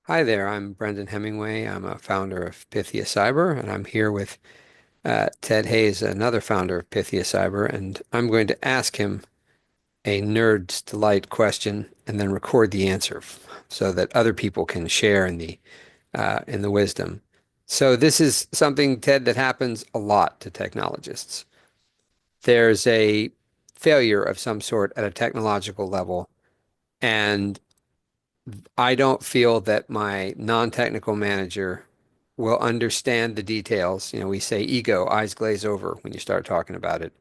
Hi there, I'm Brendan Hemingway. I'm a founder of Pythia Cyber, and I'm here with Ted Hayes, another founder of Pythia Cyber, and I'm going to ask him a nerd's delight question and then record the answer so that other people can share in the wisdom. So this is something, Ted, that happens a lot to technologists. There's a failure of some sort at a technological level, and I don't feel that my non-technical manager will understand the details. We say ego, eyes glaze over when you start talking about it.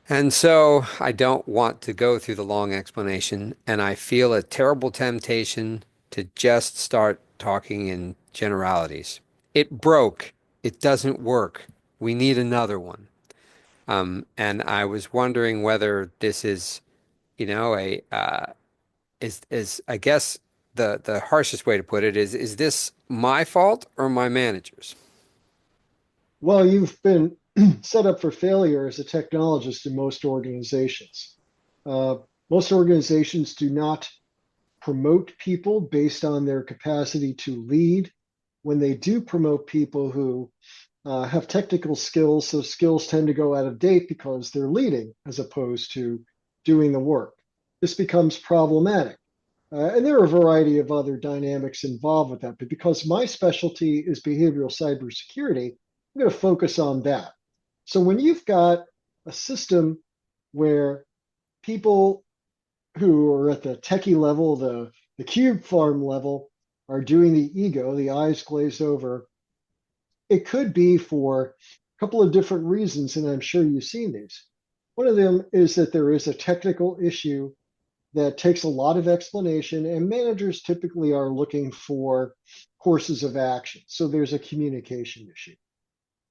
And so I don't want to go through the long explanation, and I feel a terrible temptation to just start talking in generalities. It broke. It doesn't work. We need another one. And I was wondering whether this is, a is I guess the harshest way to put it is this my fault or my manager's? Well, you've been set up for failure as a technologist in most organizations. Uh, Most organizations do not promote people based on their capacity to lead. When they do promote people who have technical skills, those skills tend to go out of date because they're leading as opposed to doing the work. This becomes problematic. And there are a variety of other dynamics involved with that. But because my specialty is behavioral cybersecurity, I'm going to focus on that. So when you've got a system where people who are at the techie level, the cube farm level, are doing the ego, the eyes glazed over, it could be for a couple of different reasons, and I'm sure you've seen these. One of them is that there is a technical issue that takes a lot of explanation, and managers typically are looking for courses of action. So there's a communication issue.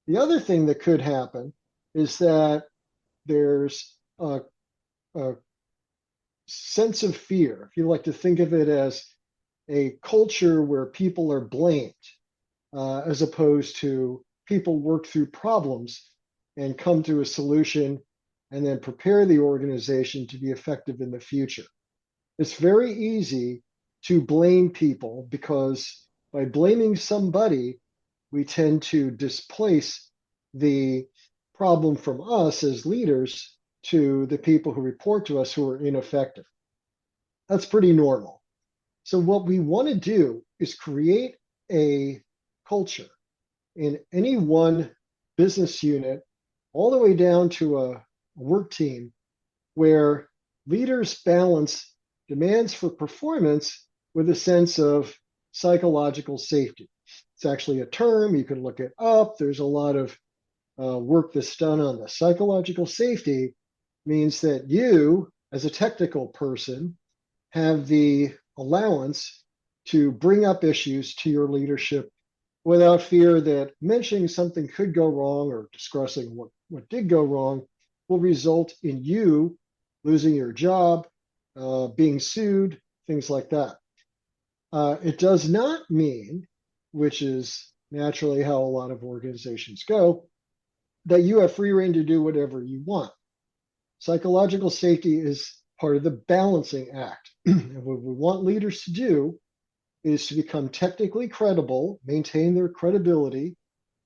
The other thing that could happen is that there's a sense of fear. If you like to think of it as a culture where people are blamed, as opposed to people work through problems and come to a solution and then prepare the organization to be effective in the future. It's very easy to blame people because by blaming somebody, we tend to displace the problem from us as leaders to the people who report to us who are ineffective. That's pretty normal. So, what we want to do is create a culture in any one business unit, all the way down to a work team, where leaders balance demands for performance with a sense of psychological safety. It's actually a term, you can look it up. There's a lot of work that's done on the psychological safety, means that you, as a technical person, have the allowance to bring up issues to your leadership without fear that mentioning something could go wrong or discussing what did go wrong will result in you losing your job, being sued, things like that. It does not mean, which is naturally how a lot of organizations go, that you have free reign to do whatever you want. Psychological safety is part of the balancing act. And what we want leaders to do is to become technically credible, maintain their credibility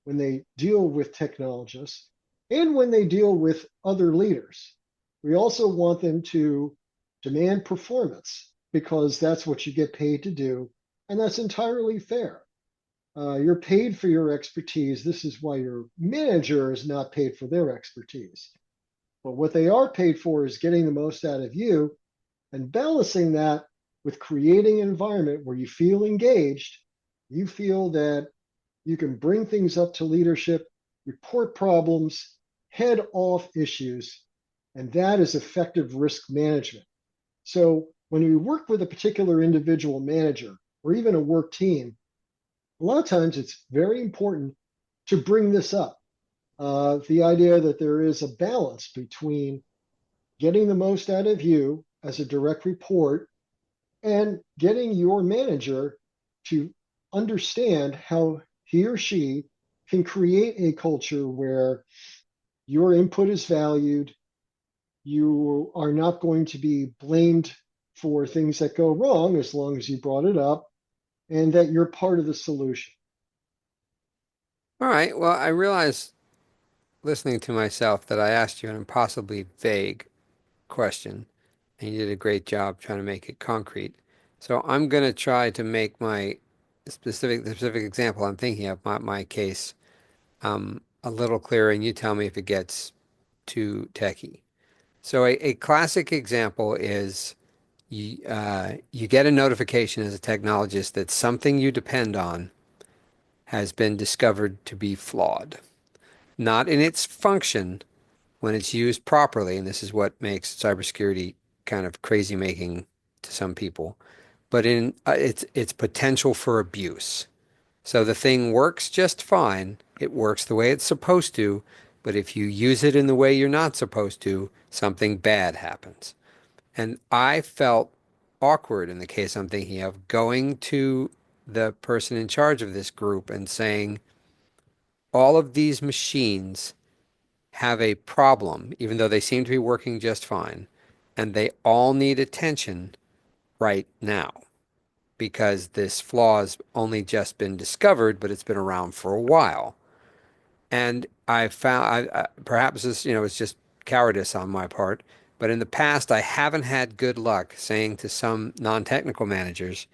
when they deal with technologists and when they deal with other leaders. We also want them to demand performance because that's what you get paid to do, and that's entirely fair. You're paid for your expertise. This is why your manager is not paid for their expertise. But what they are paid for is getting the most out of you and balancing that with creating an environment where you feel engaged, you feel that you can bring things up to leadership, report problems, head off issues, and that is effective risk management. So when you work with a particular individual manager or even a work team, a lot of times it's very important to bring this up. The idea that there is a balance between getting the most out of you as a direct report and getting your manager to understand how he or she can create a culture where your input is valued. You are not going to be blamed for things that go wrong as long as you brought it up. and that you're part of the solution. All right. Well, I realize listening to myself that I asked you an impossibly vague question, and you did a great job trying to make it concrete. So I'm going to try to make the specific example I'm thinking of, my case, a little clearer, and you tell me if it gets too techy. So a classic example is you get a notification as a technologist that something you depend on has been discovered to be flawed, not in its function when it's used properly, and this is what makes cybersecurity kind of crazy making to some people, but in its potential for abuse. So the thing works just fine. It works the way it's supposed to, but if you use it in the way you're not supposed to, something bad happens. And I felt awkward in the case I'm thinking of going to the person in charge of this group and saying, all of these machines have a problem, even though they seem to be working just fine, and they all need attention right now because this flaw's only just been discovered, but it's been around for a while. And I found, perhaps this, it's just cowardice on my part, but in the past, I haven't had good luck saying to some non-technical managers,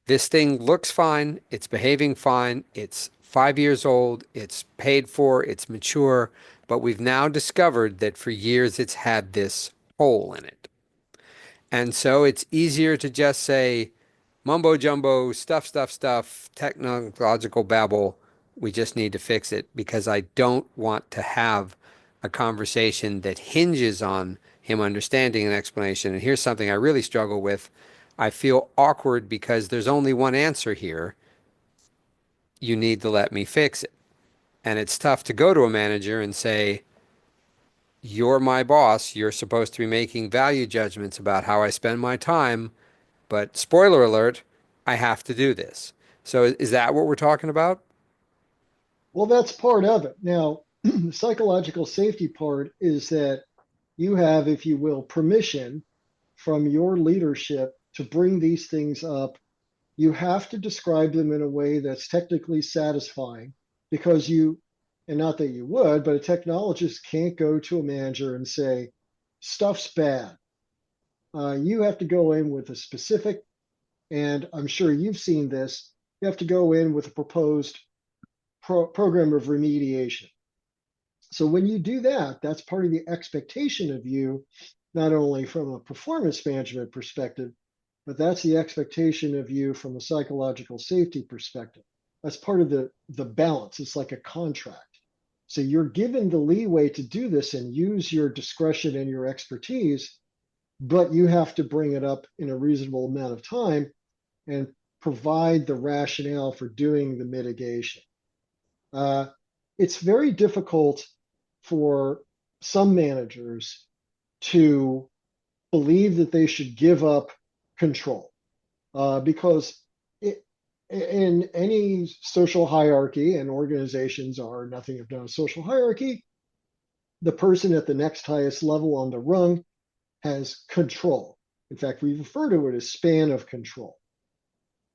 this thing looks fine, it's behaving fine, it's 5 years old, it's paid for, it's mature, but we've now discovered that for years it's had this hole in it. And so it's easier to just say mumbo jumbo, stuff, technological babble. We just need to fix it because I don't want to have a conversation that hinges on him understanding an explanation. And here's something I really struggle with. I feel awkward because there's only one answer here. You need to let me fix it. And it's tough to go to a manager and say, you're my boss. You're supposed to be making value judgments about how I spend my time. But spoiler alert, I have to do this. So is that what we're talking about? Well, that's part of it. Now, the psychological safety part is that you have, if you will, permission from your leadership to bring these things up. You have to describe them in a way that's technically satisfying because and not that you would, but a technologist can't go to a manager and say, stuff's bad. You have to go in with a specific, and I'm sure you've seen this, you have to go in with a proposed program of remediation. So when you do that, that's part of the expectation of you, not only from a performance management perspective, but that's the expectation of you from a psychological safety perspective. That's part of the balance. It's like a contract. So you're given the leeway to do this and use your discretion and your expertise, but you have to bring it up in a reasonable amount of time and provide the rationale for doing the mitigation. Uh, it's very difficult for some managers to believe that they should give up control because in any social hierarchy, and organizations are nothing if not a social hierarchy, the person at the next highest level on the rung has control. In fact, we refer to it as span of control.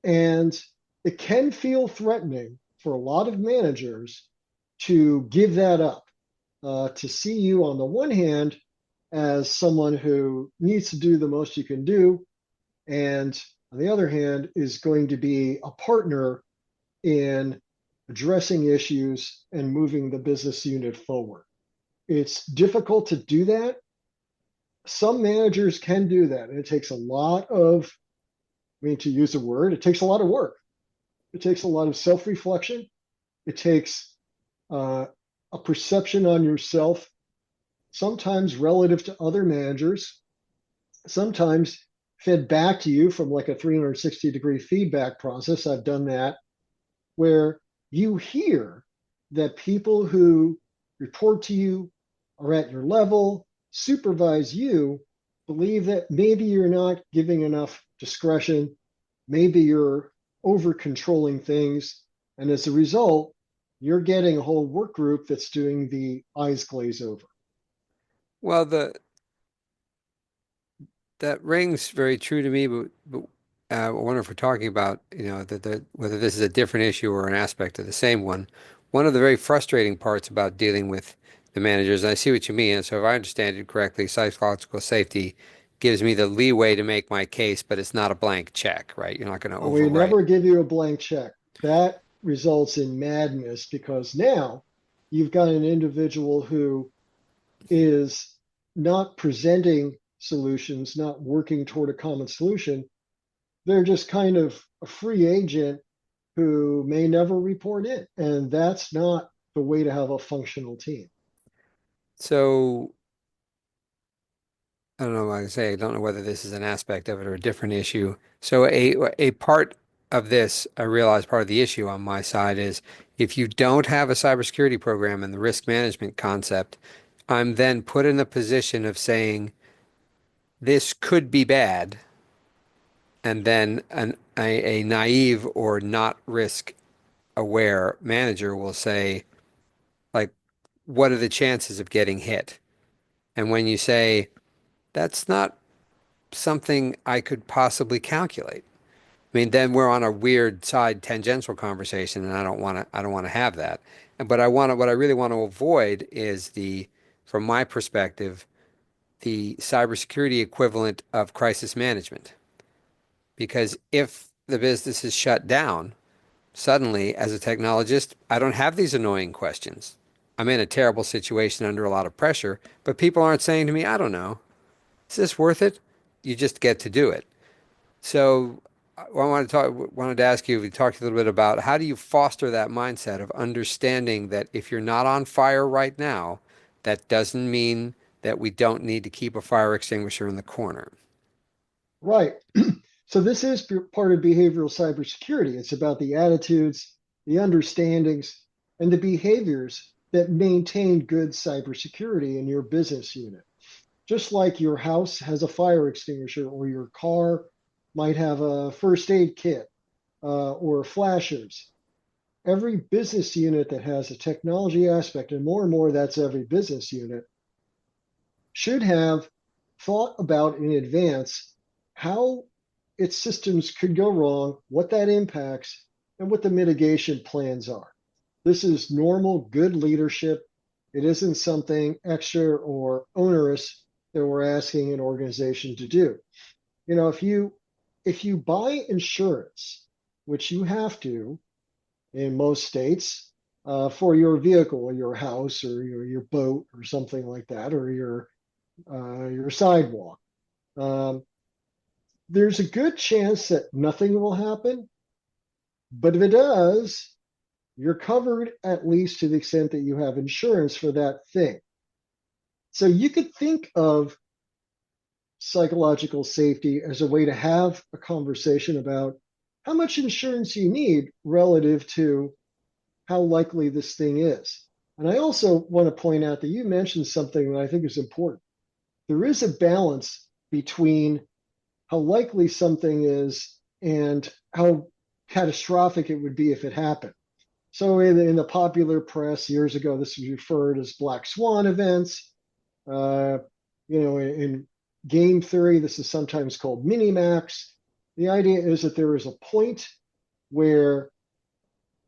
And it can feel threatening for a lot of managers to give that up, to see you on the one hand as someone who needs to do the most you can do, and on the other hand, is going to be a partner in addressing issues and moving the business unit forward. It's difficult to do that. Some managers can do that, and it takes a lot of, I mean, to use a word, it takes a lot of work. It takes a lot of self reflection. It takes uh, a perception on yourself, sometimes relative to other managers, sometimes fed back to you from like a 360-degree feedback process. I've done that where you hear that people who report to you are at your level, supervise you, believe that maybe you're not giving enough discretion, maybe you're over controlling things. And as a result, you're getting a whole work group that's doing the eyes glaze over. Well, the that rings very true to me, but I wonder if we're talking about, whether this is a different issue or an aspect of the same one. One of the very frustrating parts about dealing with the managers, and I see what you mean, and so if I understand it correctly, psychological safety gives me the leeway to make my case, but it's not a blank check, right? You're not going to We overwrite. never give you a blank check. That results in madness because now you've got an individual who is not presenting solutions, not working toward a common solution. They're just kind of a free agent who may never report in. And that's not the way to have a functional team. So I don't know what I say. I don't know whether this is an aspect of it or a different issue. So a part of this, I realize part of the issue on my side is if you don't have a cybersecurity program and the risk management concept, I'm then put in a position of saying this could be bad, and then a naive or not risk aware manager will say, like, what are the chances of getting hit? And when you say that's not something I could possibly calculate. I mean, then we're on a weird side tangential conversation, and I don't want to have that. But what I really want to avoid is from my perspective, the cybersecurity equivalent of crisis management. Because if the business is shut down, suddenly, as a technologist, I don't have these annoying questions. I'm in a terrible situation under a lot of pressure, but people aren't saying to me, I don't know, is this worth it? You just get to do it. So wanted to ask you, we talked a little bit about how do you foster that mindset of understanding that if you're not on fire right now, that doesn't mean that we don't need to keep a fire extinguisher in the corner. Right. So this is part of behavioral cybersecurity. It's about the attitudes, the understandings, and the behaviors that maintain good cybersecurity in your business unit. Just like your house has a fire extinguisher or your car might have a first aid kit or flashers. Every business unit that has a technology aspect, and more that's every business unit, should have thought about in advance how its systems could go wrong, what that impacts, and what the mitigation plans are. This is normal, good leadership. It isn't something extra or onerous that we're asking an organization to do. You know, if you buy insurance, which you have to in most states, for your vehicle or your house or your boat or something like that, or your sidewalk. Um, there's a good chance that nothing will happen, but if it does, you're covered at least to the extent that you have insurance for that thing. So you could think of psychological safety as a way to have a conversation about how much insurance you need relative to how likely this thing is. And I also want to point out that you mentioned something that I think is important. There is a balance between how likely something is and how catastrophic it would be if it happened. So in the popular press years ago, this was referred as black swan events. Uh, in game theory, this is sometimes called minimax. The idea is that there is a point where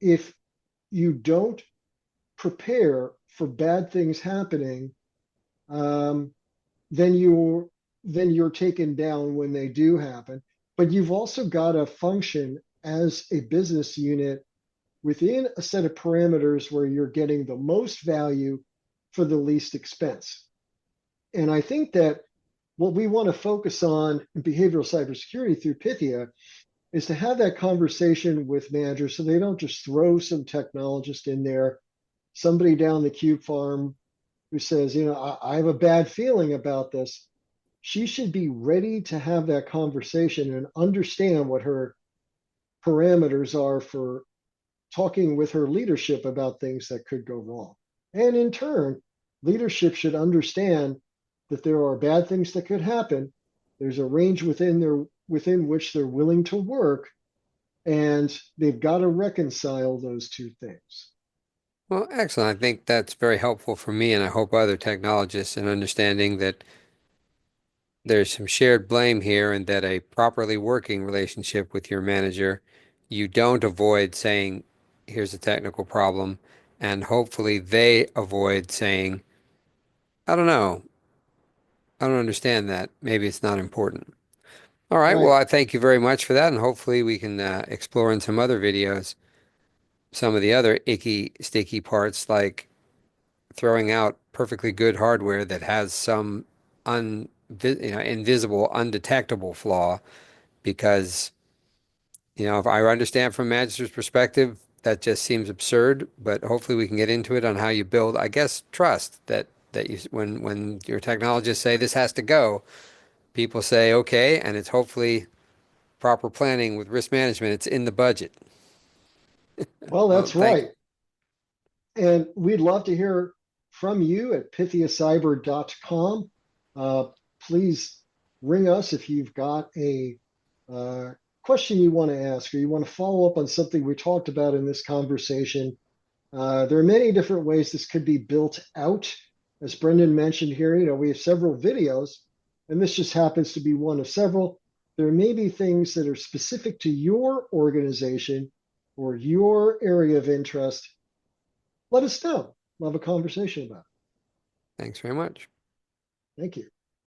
if you don't prepare for bad things happening, um, then you're taken down when they do happen. But you've also got to function as a business unit within a set of parameters where you're getting the most value for the least expense. And I think that what we want to focus on in behavioral cybersecurity through Pythia is to have that conversation with managers so they don't just throw some technologist in there, somebody down the cube farm who says, I have a bad feeling about this. She should be ready to have that conversation and understand what her parameters are for talking with her leadership about things that could go wrong. And in turn, leadership should understand that there are bad things that could happen. There's a range within which they're willing to work, and they've got to reconcile those two things. Well, excellent. I think that's very helpful for me, and I hope other technologists in understanding that there's some shared blame here, and that a properly working relationship with your manager, you don't avoid saying, here's a technical problem, and hopefully they avoid saying, I don't know, I don't understand that. Maybe it's not important. All right, well, Right. I thank you very much for that, and hopefully we can explore in some other videos some of the other icky, sticky parts, like throwing out perfectly good hardware that has some invisible, undetectable flaw. Because, if I understand from a manager's perspective, that just seems absurd. But hopefully we can get into it on how you build, I guess, trust that you when your technologists say this has to go, people say okay, and it's hopefully proper planning with risk management. It's in the budget. Well, Well, that's thank right. And we'd love to hear from you at pythiacyber.com. Uh, please ring us if you've got a uh, question you want to ask or you want to follow up on something we talked about in this conversation. There are many different ways this could be built out. As Brendan mentioned here, we have several videos, and this just happens to be one of several. There may be things that are specific to your organization or your area of interest. Let us know. We'll have a conversation about it. Thanks very much. Thank you.